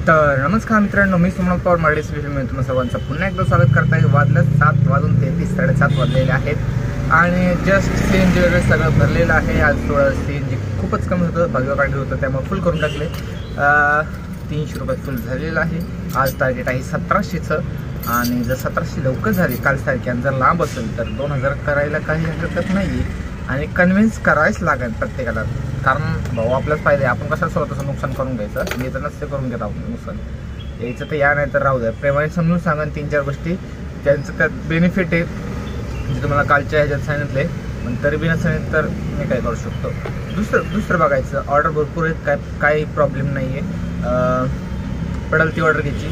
तर नमस्कार मित्रांनो, मी सुमन पवार मराठी स्पेशलमध्ये तुम्हाला सर्वांचं पुन्हा एकदा स्वागत करत आहे। वाजलं 7:33 7:30 वाजलेले आहेत आणि जस्ट सीएनजी वगैरे सगळं भरलेलं आहे। आज थोडं सीएनजी खूपच कमी होतं, भाग्य काढलं होतं, त्यामुळे फुल करून टाकले। 300 रुपये फुल झालेलं आहे। आज टार्गेट आहे 1700चं आणि जर 1700 लवकर झाली काल तारखेला, जर लांब असेल तर 2000 करायला काही हरकत नाही आणि कन्व्हिन्स करायच लागेल प्रत्येकाला, कारण भाऊ आपलाच फायदा आहे। आपण कशाला स्वतःचं नुकसान करून घ्यायचं, मी तर नसते करून घेत आपण नुकसान यायचं तर या नाही तर राहू द्या। प्रेमाने समजून सांगा 3-4 गोष्टी त्यांचं त्यात बेनिफिट आहे जे तुम्हाला कालच्या ह्याच्यात सांगितले, पण तरी बी नसेल तर मी काय करू शकतो। दुसरं बघायचं, ऑर्डर भरपूर आहेत, काही प्रॉब्लेम नाही आहे। पडेल ती ऑर्डर घ्यायची,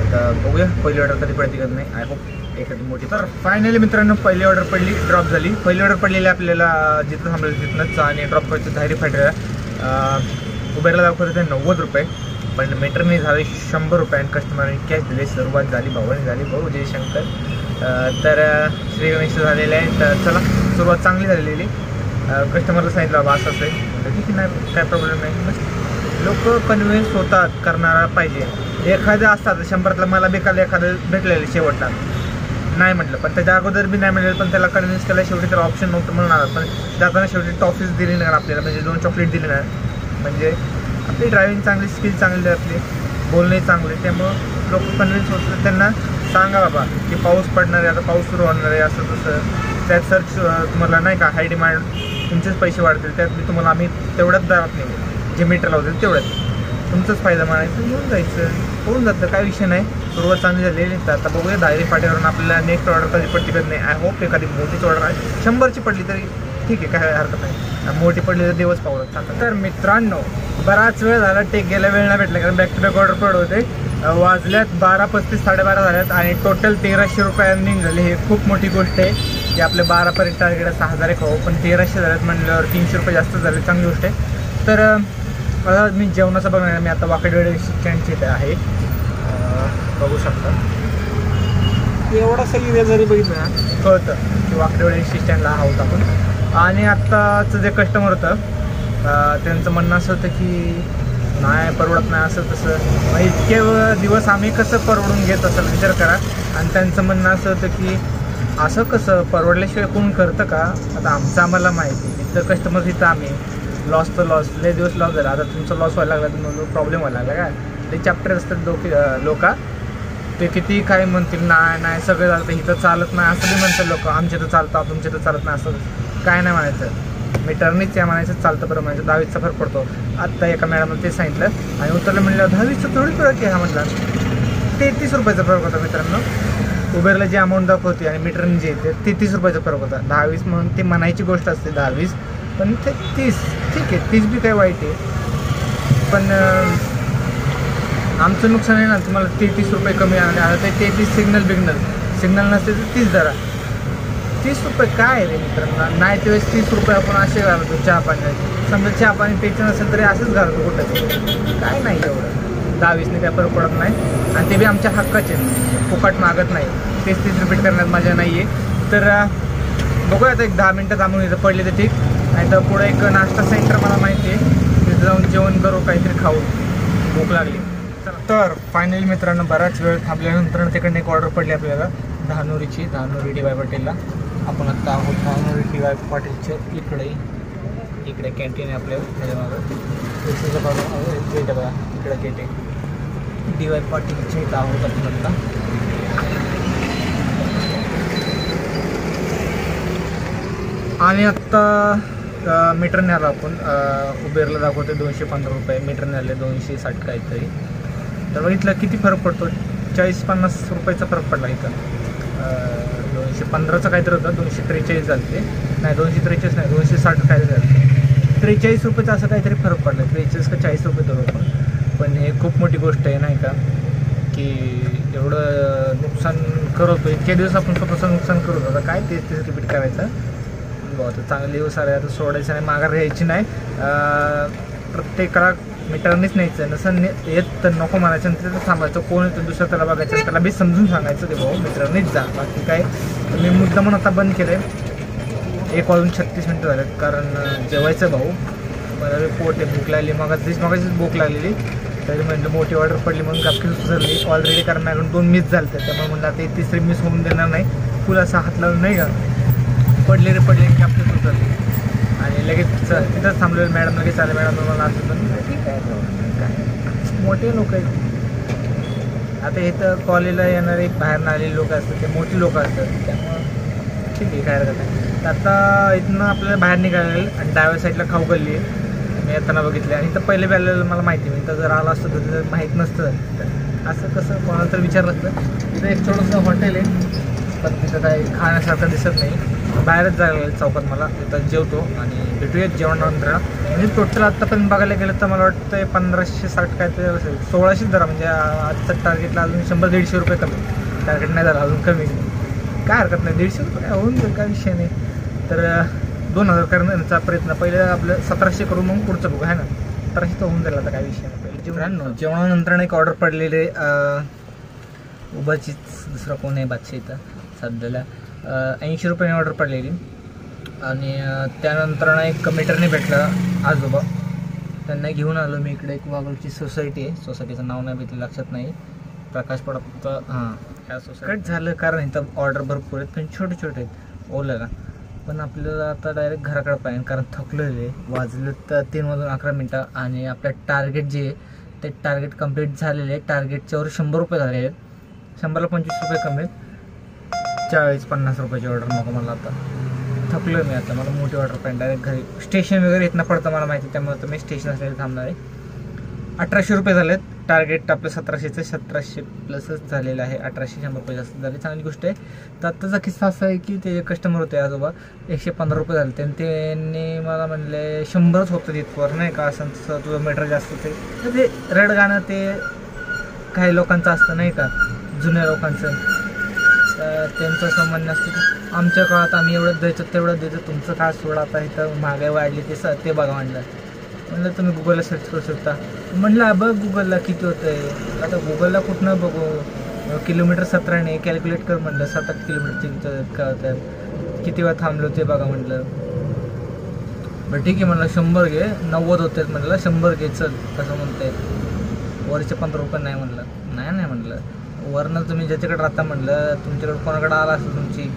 आता बघूया पहिली ऑर्डर कधी पडते का नाही, आय होप एखादी मोठी। तर फायनली मित्रांनो पहिली ऑर्डर पडली, ड्रॉप झाली। पहिली ऑर्डर पडलेली आपल्याला जिथं थांबलेलं तिथनंच आणि ड्रॉप करायचं धायरी फाट्याला उबेरला दाखवत होते 90 रुपये, पण मीटरने झाले 100 रुपये आणि कस्टमरने कॅश दिले। सुरुवात झाली भावाने झाली, भाऊ जयशंकर। तर श्री गणेश झालेले आहे, तर चला सुरुवात चांगली झालेली। कस्टमरला सांगितलं बाबा असं असेल तर ठीक नाही, काय प्रॉब्लेम नाही। लोक कन्व्हिन्स होतात, करणारा पाहिजे। एखादं असतात 100तला मला बेकाल एखादं भेटलेलं शेवटला नाही म्हटलं, पण त्याच्या अगोदर बी नाही म्हटलं, पण त्याला कन्व्हिन्स केला। शेवटी त्याला ऑप्शन नव्हतं म्हणून, पण जाताना शेवटी टॉफीज दिली नाही आपल्याला, म्हणजे 2 चॉकलेट दिले नाही। म्हणजे आपली ड्रायव्हिंग चांगली, स्किल चांगली, आपली बोलणे चांगले, त्यामुळं लोक कन्व्हिन्स होतात। त्यांना सांगा बाबा की पाऊस पडणार आहे, आता पाऊस सुरू होणार आहे, असं तसं त्यात सर्च तुम्हाला नाही का हाय डिमांड तुमचेच पैसे वाढतील, त्यात मी तुम्हाला आम्ही तेवढ्याच दारात नाही जे मीटर लावतील तेवढ्याच तुमचंच फायदा म्हणायचं, घेऊन जायचं, होऊन जातं, काय विषय नाही। सुरुवात चांगली झालेली तर आता बघूया धायरी फाट्यावरून आपल्याला नेक्स्ट ऑर्डर कधी पडली कधी नाही। आय होप एखादी मोठीच ऑर्डर आहे, 100ची पडली तरी ठीक आहे, काय हरकत नाही, मोठी पडली तर दिवस पावलं चालतं। तर मित्रांनो बराच वेळ झाला, टेक गेला वेळ नाही भेटला, कारण बॅक टू बॅक ऑर्डर पड होते। वाजल्यात 12:35 12:30 झाल्यात आणि टोटल 1300 रुपये अर्निंग झाली। हे खूप मोठी गोष्ट आहे की आपले 12पर्यंत टार्गेट 6000 एक हो, पण 1300 झाल्यात म्हणल्यावर 300 रुपये जास्त झाले, चांगली गोष्ट आहे। तर आता मी जेवणाचं बघणार, मी आता वाकडेवाडी स्टँडची इथे आहे, बघू शकता। एवढा सगळी जरी बघितलं ना कळतं की वाकडेवाडी स्टँडला आहोत आपण। आणि आत्ताचं जे कस्टमर होतं त्यांचं म्हणणं असं होतं की नाही परवडत नाही असं तसं, इतके दिवस आम्ही कसं परवडून घेत असेल विचार करा। आणि त्यांचं म्हणणं असं होतं की असं कसं परवडल्याशिवाय कोण करतं का? आता आमचं आम्हाला माहिती, इथं कस्टमर तिथं आम्ही, लॉस तर लॉस, लय दिवस लॉस झाला, आता तुमचा लॉस व्हायला लागला, तुम्हाला प्रॉब्लेम व्हायला लागला काय? ते चॅप्टर असतात लोक ते किती काय म्हणतील, नाही सगळं चालतं, इथं चालत नाही असं बी म्हणतात लोक, आमच्या तर चालतं तुमच्या तर चालत नाही, असं काय नाही म्हणायचं, मीटरनीच या म्हणायचं, चालतं बरं म्हणायचं। 10-20चा फरक पडतो। आत्ता एका मॅडमला ते सांगितलं आणि उत्तरला म्हणलं 10-20चं थोडी फरक आहे, हा म्हटला 33 रुपयाचा फरक होता मित्रांनो। उबेरला जी अमाऊंट दाखवते आणि मीटरने जे येते 33 रुपयाचा फरक होता। 10-20 म्हणून ती म्हणायची गोष्ट असते 10-20, पण ते 30 ठीक आहे, 30 बी काही वाईट आहे, पण आमचं नुकसान आहे ना, तुम्हाला 33 रुपये कमी आले, आता ते 33 सिग्नल नसते तर 30 धरा, 30 रुपये काय रे मित्रांनो, नाही त्यावेळेस 30 रुपये आपण असे घालतो चहा पाण्यात, समजा चहा पाणी प्यायचं नसेल तरी असंच घालतो कुठं, काय नाही एवढं 10-20ने काय फरक पडत नाही। आणि ते बी आमच्या हक्काचे, फुकट मागत नाही, 30 रिपीट करण्यात मजा नाही आहे। तर बघूया आता एक 10 मिनटं थांबून इथं पडले तर ठीक, नाही तर पुढे एक नाश्ता सेंटर मला माहिती आहे, तिथं जाऊन जेवण करू, काहीतरी खाऊ, भूक लागली। तर फायनली मित्रांनो बराच वेळ थांबल्यानंतर तिकडनं एक ऑर्डर पडली आपल्याला धानोरी DY पाटीलला। आपण आत्ता आहोत धानोरी DY पाटीलच्या इकडे कॅन्टीन आहे आपल्या त्याच्यामागं गेट बघा, इकडे गेट आहे DY पाटीलच्या इथं आहोत आपण आत्ता। आणि आत्ता मीटरने आलो आपण, उबेरला दाखवते 215 रुपये, मीटरने आले 260 काहीतरी। तर बघितलं किती फरक पडतो, 40-50 रुपयाचा फरक पडला इथं। 215चं काहीतरी होतं, 243 झाले, नाही 243 नाही 260 काहीतरी झालं, 43 रुपयाचा असं काहीतरी फरक पडला, 43 का 40 रुपये धरू पण हे खूप मोठी गोष्ट आहे नाही का, की एवढं नुकसान करतो, इतके दिवस आपण स्वतःचं नुकसान करत होता, काय तेच रिपीट करायचं, आता चांगले दिवस आले, आता सोडायचं नाही, माघार घ्यायची नाही, प्रत्येकाला मीटरनेच न्यायचं, नसं येत तर नको म्हणायचं, तिथं थांबायचं, कोण येतं दुसरं त्याला बघायचं, त्याला बी समजून सांगायचं ते भाऊ मीटरनेच जा, बाकी काय। मी मुद्दा म्हणून आता बंद केलं आहे, 1:36 झालेत, कारण जेवायचं भाऊ मला पोट आहे, भूक लागली, मगाचीच भूक लागलेली, तरी म्हणलं मोठी ऑर्डर पडली म्हणून गपकी सुचरली ऑलरेडी, कारण माझ्याकडून 2 मिस झाले त्यामुळे म्हणलं आता 3री मिस होऊन देणार नाही. फुल असा हात लावून नाही का पडले गपकी सुचरली आणि लगेच तिथंच थांबलेलं. मॅडम लगेच आले. मॅडम मला असं पण ठीक आहे काय मोठे लोक आहेत. आता इथं कॉलेजला येणारे बाहेर आलेले लोक असतात ते मोठी लोक असतात त्यामुळं ठीक आहे काय हरकत नाही. आता इथनं आपल्याला बाहेर निघाले आणि डाव्या साईडला खाऊ गल्ली मी येताना बघितले आणि इथं पहिले आलेलं मला माहिती मी तर जर आलं असतं तर तिथं माहीत नसतं तर असं कसं कोणाला तर विचारलं असतं. तिथं एक छोटंसं हॉटेल आहे पण तिथं काही खाण्यासारखं दिसत नाही. बाहेरच जायला चौकात मला तिथं जेवतो आणि भेटूयात जेवणानंतर. म्हणजे टोटल आत्तापर्यंत बघायला गेलं तर मला वाटतं 1560 काय ते असेल 1600 जरा म्हणजे आजचं टार्गेटला अजून 100-150 रुपये कमी. टार्गेट नाही झालं अजून कमी काय हरकत नाही. 150 रुपये होऊन जाईल काय विषय नाही. तर 2000 करण्याचा प्रयत्न पहिले आपलं 1700 करू मग पुढचं बघू आहे ना. 1700 तर होऊन जाईल आता काय विषय नाही. पहिले जेवणानंतर एक ऑर्डर पडलेले उभाचीच दुसरा कोण आहे बादशाह इथं सध्याला 80 रुपयाने ऑर्डर पडलेली आणि त्यानंतर एक मीटरने भेटलं आजोबा त्यांना घेऊन आलो मी इकडे. एक वागलची सोसायटी आहे सोसायटीचं नाव नाही भेटलं लक्षात नाही प्रकाश पडा फक्त हां ह्या सोसायटी झालं कारण इथं ऑर्डर भरपूर आहेत पण छोटे छोटे आहेत ओल्याला. पण आपल्याला आता डायरेक्ट घराकडे पाहिजे कारण थकलेले वाजलं तर 3:11 आणि आपलं टार्गेट जे आहे ते टार्गेट कंप्लीट झालेले आहे. टार्गेटच्यावर 100 रुपये झालेले आहेत. 100ला 25 रुपये कमी आहेत. 40-50 रुपयाची ऑर्डर नको मला आता थकलो मी. आता मला मोठी ऑर्डर पाहिजे डायरेक्ट घरी. स्टेशन वगैरे इथनं पडतं मला माहिती त्यामुळे तर मी स्टेशन असलेलं थांबणार आहे. 1800 रुपये झाले आहेत. टार्गेट आपलं 1700चं 1700 प्लसच झालेलं आहे. 1800 रुपये जास्त झाले चांगली गोष्ट आहे. तर आत्ताचा किस्सा असा आहे की ते कस्टमर होते आजोबा 115 रुपये झाले त्यांनी मला म्हणले 100च होतं तिथवर नाही का असं तसं तुझं मीटर जास्त होते. तर ते रड गाणं ते काही लोकांचं असतं नाही का जुन्या लोकांचं. तर त्यांचं असं म्हणणं असतं की आमच्या काळात आम्ही एवढं द्यायचं तेवढं द्यायचं तुमचं काय सोडा आता इथं महागाई वाढली ते बघा म्हणलं तुम्ही गुगलला सर्च करू शकता. म्हणलं बघ गुगलला किती होतं आहे. आता गुगलला कुठनं बघू किलोमीटर 17ने कॅल्क्युलेट कर म्हणलं 7-8 किलोमीटरचे काय होतं किती वेळा थांबलो ते बघा म्हणलं. बरं ठीक आहे म्हणलं 100 घे 90 होते म्हणलं 100 घे चल कसं म्हणते वरचे 15 रुपये नाही म्हणलं. नाही म्हणलं वरनं तुम्ही ज्याच्याकडे राहता म्हणलं तुमच्याकडे कोणाकडे आला असेल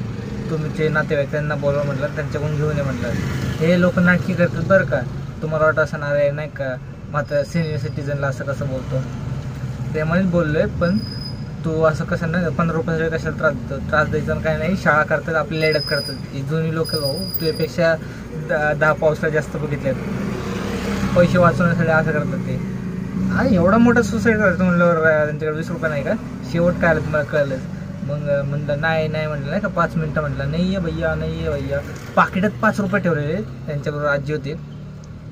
तुमचे नातेवाईक त्यांना बोलवा म्हटलं त्यांच्याकडून घेऊन ये म्हटलं. हे लोक नाटकी करतात बरं का. तुम्हाला वाटत असणार आहे नाही का मात्र सिनियर सिटीजनला असं कसं बोलतो प्रेमानेच बोललो आहे पण तू असं कसं नाही 15 रुपयासाठी कशाला त्रास द्यायचा काय नाही. शाळा करतात आपल्याला एडप करतात ही जुनी लोक भाऊ तुझ्यापेक्षा 10 पावसाला जास्त बघितले पैसे वाचवण्यासाठी असं करतात ते. आणि एवढा मोठा सुसाईड करायचं म्हणल्यावर त्यांच्याकडे 20 रुपये नाही का शेवट काय आलं तुम्हाला कळलंच. मग म्हणलं नाही म्हटलं नाही का 5 मिनटं म्हटलं नाही आहे भैया. पाकिटात 5 रुपये ठेवलेले त्यांच्याबरोबर आजी होते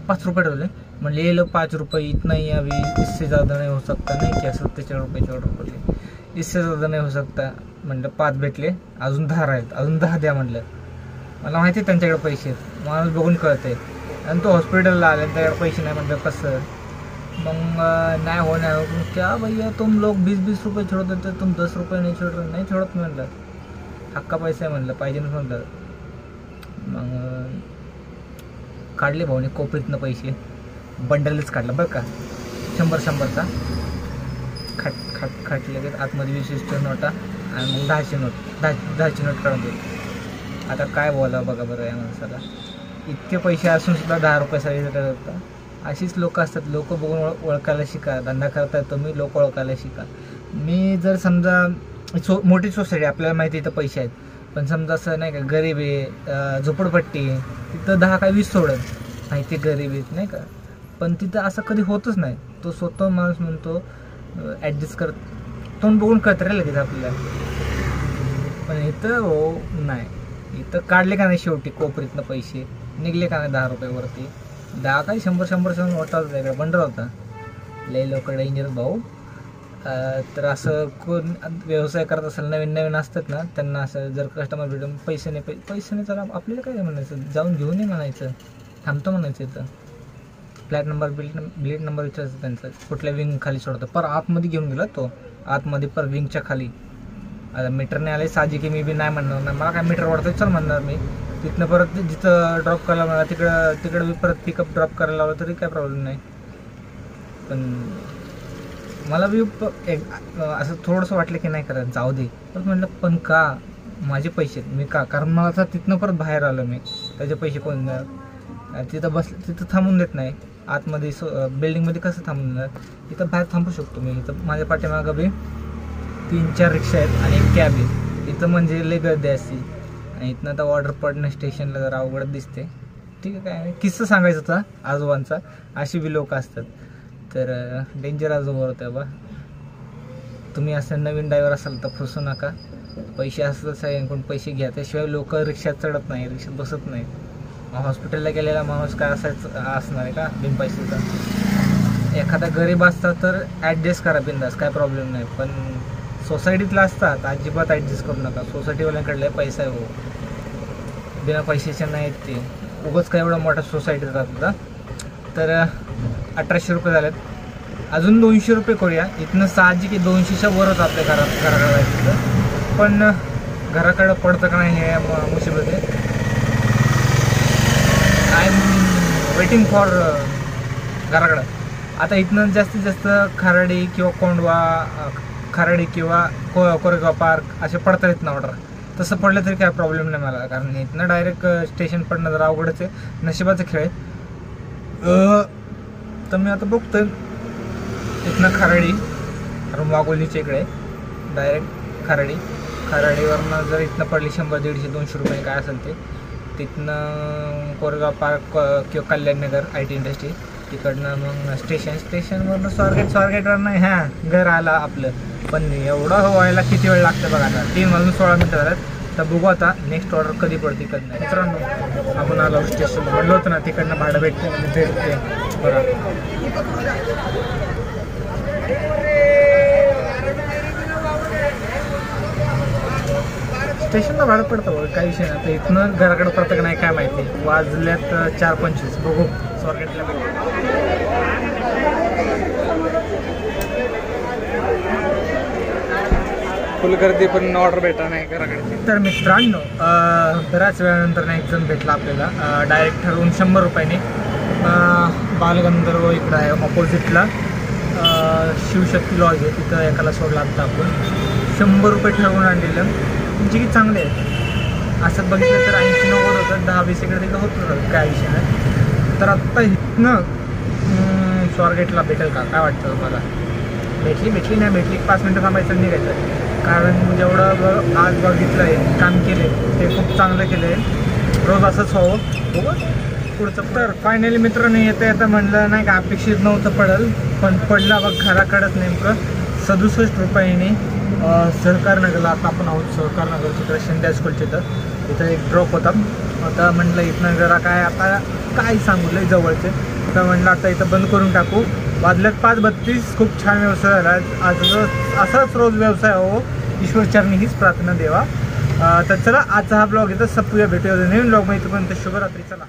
5 रुपये ठेवले म्हणले ये लो 5 रुपये इतना ही अभी इससे ज़्यादा नहीं हो सकता नहीं क्या 47 रुपयाची ऑर्डर पडली इससे ज़्यादा नहीं हो सकता म्हणलं 5 भेटले अजून 10 आहेत अजून 10 द्या म्हणलं. मला माहिती आहे त्यांच्याकडे पैसे माणूस बघून कळते आणि तो हॉस्पिटलला आले त्याच्याकडे पैसे नाही म्हणलं कसं मग नाही हो क्या भैया तुम लोग 20-20 रुपये छोड़ देते तुम 10 रुपये नहीं छोड़त म्हणलं हक्का पैसा आहे म्हणलं पाहिजे ना म्हणलं. मग काढले भाऊने कोपरीतनं पैसे बंडलच काढलं बरं का 100चा खाट लगेच आतमध्ये 20 नोटा आणि मग 10ची नोट काढून दिली. आता काय बोला बघा बरं या माणसाला इतके पैसे असून सुद्धा 10 रुपयासाठी होता. अशीच लोक असतात. लोक बघून ओळखायला शिका. धंदा करताय तुम्ही लोक ओळखायला शिका. मी जर समजा मोठी सोसायटी आपल्याला माहिती इथं पैसे आहेत पण समजा असं नाही का गरीब आहे झोपडपट्टी तिथं 10 काय 20 सोडत माहिती गरीब आहेत नाही का पण तिथं असं कधी होतच नाही. तो स्वतः माणूस म्हणतो ॲडजस्ट करत तोंड बघून कळत राहिलं तिथं आपल्याला. पण इथं हो नाही इथं काढले का नाही शेवटी कोपरीतनं पैसे निघले का नाही 10 रुपयावरती 10 काय 100 मोठा होता वेगळा बंडल होता. लय लोक डेंजर भाऊ. तर असं कोण व्यवसाय करत असेल नवीन असतात ना त्यांना असं जर कस्टमर भेटून पैसे नाही चला आपल्याला काय म्हणायचं जाऊन घेऊन ये म्हणायचं थांबतो म्हणायचं. इथं फ्लॅट नंबर बिलेट नंबर विचारायचं त्यांचा कुठल्या विंग खाली सोडतो पर आतमध्ये घेऊन गेला तो आतमध्ये पर विंगच्या खाली. आता मीटरने आले साजी की मी बी नाही म्हणणार नाही मला काय मीटर वाढतं चल म्हणणार मी. तिथनं परत जिथं ड्रॉप करायला मला तिकडं परत पिकअप ड्रॉप करायला लावलं तरी काय प्रॉब्लेम नाही. पण मला बी असं थोडंसं वाटलं की नाही करायचं, जाऊ दे. पण म्हटलं पण का, माझे पैसे मी का, कारण मला आता तिथनं परत बाहेर आलो मी, त्याचे पैसे कोण देणार. तिथं थांबून देत नाही आतमध्ये, बिल्डिंगमध्ये कसं थांबून देणार. इथं बाहेर थांबू शकतो मी. इथं माझ्या पाठीमागं बी 3-4 रिक्षा आहेत आणि एक कॅब आहे. इथं म्हणजे लय गर्दी असते आणि इथनं आता ऑर्डर पडणं स्टेशनला जरा अवघड दिसते. ठीक आहे, काय किस्सा सांगायचा होता आजोबांचा, अशी बी लोक असतात. तर डेंजर आजोबा होते बा. तुम्ही असं नवीन ड्रायव्हर असाल तर फसू नका. पैसे असलं सगळ्यांकडून पैसे घ्या, त्याशिवाय लोक रिक्षात चढत नाही, रिक्षात बसत नाही. हॉस्पिटलला गेलेला माणूस काय असणार आहे का बिन पैशाचा. एखादा गरीब असता तर ॲडजस्ट करा बिंदास, काय प्रॉब्लेम नाही. पण सोसायटीतला असतात अजिबात ॲडजस्ट करू नका. सोसायटीवाल्यांकडले पैसा आहे हो, बिना पैशाचे नाहीत ते. उगाच काय एवढा मोठा सोसायटीत राहतात. तर 1800 रुपये झालेत, अजून 200 रुपये करूया. इथनं साहजिक 200च्या वरच आपल्या घराकडं जायचं. पण घराकडं पडतं का नाही हे मुसीबत आहे. आय एम वेटिंग फॉर घराकडं. आता इथनं जास्तीत जास्त खराडी किंवा कोंडवा, खराडी किंवा कोरेगाव पार्क असे पडतात इथनं ऑर्डर. तसं पडलं तरी काय प्रॉब्लेम नाही मला, कारण इथनं डायरेक्ट स्टेशन पडणं जरा अवघडच आहे, नशिबाचा खेळ आहे. तर मी आता बघतोय इथनं खराडी, कारण वाघोलीच्या इकडे डायरेक्ट खराडीवरनं जर इथनं पडली 100, 150, 200 रुपये काय असेल ते. तिथनं कोरेगाव पार्क किंवा कल्याणनगर IT इंडस्ट्री, तिकडनं मग स्टेशनवरनं स्वारगेटवरनं घर आलं आपलं. पण एवढं व्हायला किती वेळ लागतं बघा. आता 3 वाजून 16 मिनिटं झाल्यात. तर बघू आता नेक्स्ट ऑर्डर कधी पडते कधी नाही. मित्रांनो आपण आलो स्टेशन, म्हणलं होतं ना तिकडनं भाडं भेटते बरं. स्टेशनला भाडं पडतं बघा, काही विषय नाही. आता इथनं घराकडं पडतं का नाही काय माहिती. वाजल्यात 4:25. बघू स्वारगेटला भेटते. फुल गर्दी पण ऑर्डर भेटा नाही घराकडे. तर मित्रांनो बऱ्याच वेळानंतर एक जण भेटला आपल्याला, डायरेक्ट ठरवून 100 रुपयाने. बालगंधर्व इकडं आहे ऑपोजिटला, शिवशक्ती लॉज आहे, तिथं एकाला सोडला आता आपण. 100 रुपये ठरवून आणलेलं, म्हणजे की चांगले आहे. असं बघितलं तर 80-90 होतं, 10-20 इकडे तिकडे होतं, काय विषय नाही. तर आत्ता इथनं स्वारगेटला भेटेल का काय वाटतं मला. भेटली नाही भेटली 5 मिनटं थांबायचं निघायचं. कारण जेवढं आज बघितलं आहे, काम केले ते खूप चांगलं केलं आहे. रोज असंच व्हावं बघू पुढचं. तर फायनली मित्रांनो येता म्हणलं नाही का अपेक्षित नव्हतं पडेल, पण पडला बघ घराकडंच नेमकं 67 रुपयाने. सहकारनगरला आता आपण आहोत, सहकारनगर तिकडे शिंदे हायस्कूलच्या इथं एक ड्रॉप होता. आता म्हटलं इथनं जरा काय आता काय सांगू लय जवळचे. तर म्हटलं आता इथं बंद करून टाकू. वाजल्यात 5:32. खूप छान व्यवसाय झाला आज. असाच रोज व्यवसाय हो, ईश्वरचरणी हीच प्रार्थना देवा. तर चला आजचा हा ब्लॉग इथं संपूया. भेटूया नवीन ब्लॉग मध्ये. तोपर्यंत शुभरात्री. चला.